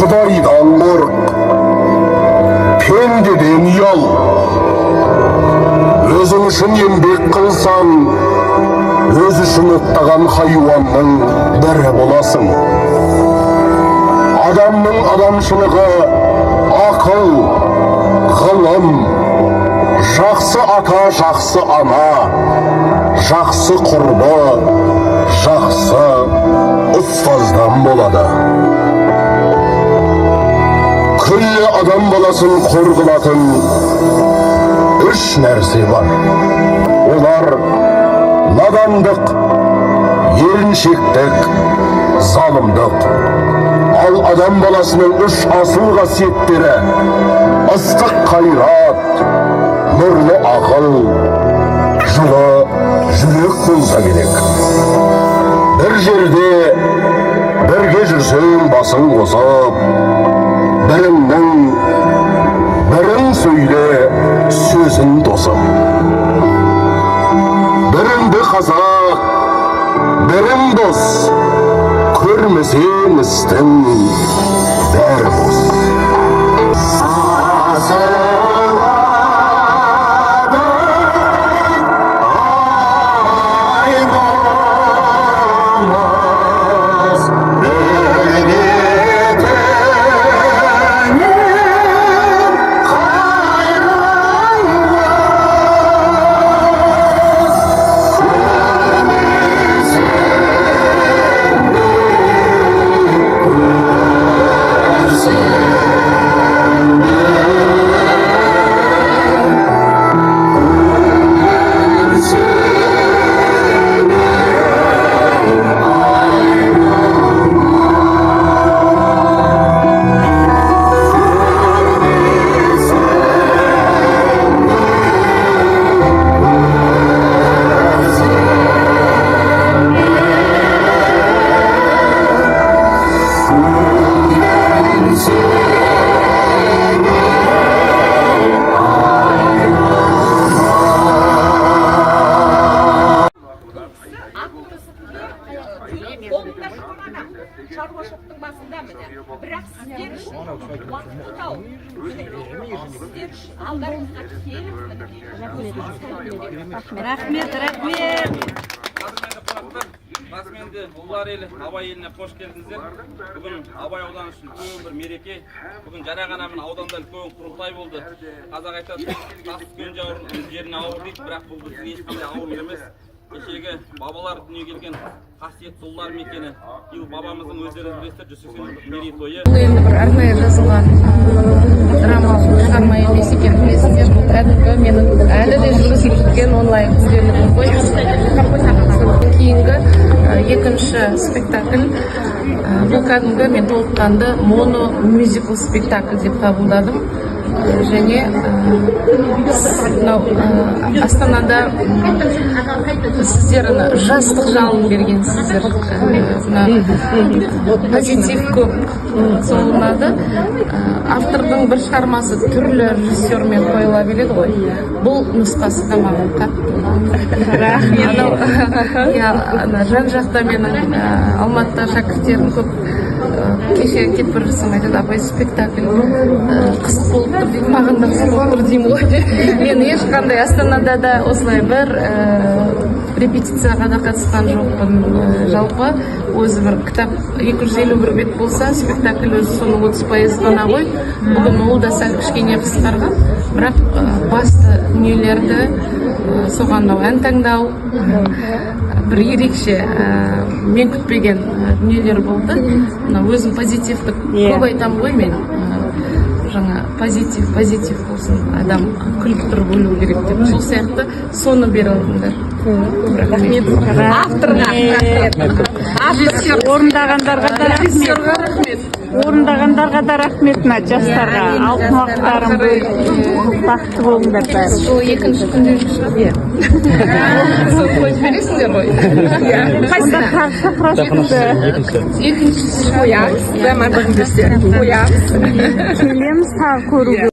Құдайдан қорық, пендеден ұял. Өзің үшін еңбек қылсаң, өз үшін оттаған хайуанның бірі боласың. Адамның адамшылығы ақыл, ғылым, жақсы ата, жақсы ана, жақсы құрбы, жақсы ұстаздан болады. Күллі адам баласын қор қылатын үш нәрсе бар. Олар надандық, еріншектік, залымдық. Ал адам баласының үш асыл қасиеттері ыстық қайрат, нұрлы ақыл, жылы жүрек болса керек. Бір жерде бірге жүрсең басың қосып, бірің сөйле сөзін тосып. Біріңді қазақ, бірің дос, көрмесең істің бәрі бос. Шаруашылықтың басында міне, бірақ сіздер үшін уақытты тауып, сіздер үшін алдарыңызға келіп, рахмет. Расыменде ұлылар елі, Абай еліне қош келдіңіздер. Бүгін Абай ауданы үшін үлкен бір мереке. Бүгін жарағана мына ауданда үлкен құрылтай болды. Қазақ айтады, тас түскен жеріне ауыр дейді, бірақ бұл біздің ешқандай ауыр емес. Кешегі бабалар дүние келген қасиетті ұлылар мекені. Биыл бабамыздың өздеріңіз білесіздер 180 жылдық мерейтойы. Бұл енді бір арнайы жазылған драмалық шығарма емес екен, білесіздер. Бұл кәдімгі менің әлі де жүргізіп жүрген онлайн күнделігім ғой. Кейінгі екінші спектакль. Бұл кәдімгі мен толыққанды моно мюзикл спектакль деп қабылдадым. Және Астанада сіздер жастық жалын бергенсіздер, позитив көп, сол ұнады. Автордың бір шығармасы түрлі режиссермен қойыла береді ғой. Бұл нұсқасы да маған қатты. Жан жақта менің Алматыда шәкірттерім көп. Кеше кетіп бара жатсам айтады, апай спектакль қызық болып тұр дейді, маған да қызық болып тұр деймін ғой. Мен ешқандай Астанада да осылай бір репетицияға да қатысқан жоқпын. Жалпы өзі бір кітап 251 бет болса, спектакль өзі соның 30% ғана ғой. Бүгін ол да сәл кішкене қысқарған, бірақ басты дүниелерді соған ән таңдау бір ерекше мен күтпеген дүниелер болды. Өзім позитивтік көп айтам ғой мен. Жаңа позитив болсын, адам күліп тұрып өлу керек деп. Сол сияқты соны бере алдыңдар. Рахмет. Орындағандарға да рахмет. Орындағандарға да рахмет, жастарға. Алтын уақыттарын бөліп, бақытты болыңдар бәрі. Сол екінші күнделік шығар. Сол қойып бересіңдер ғой. Қайсында шақырасыңды? Екіншісі қоямыз. Келеміз тағы көруге.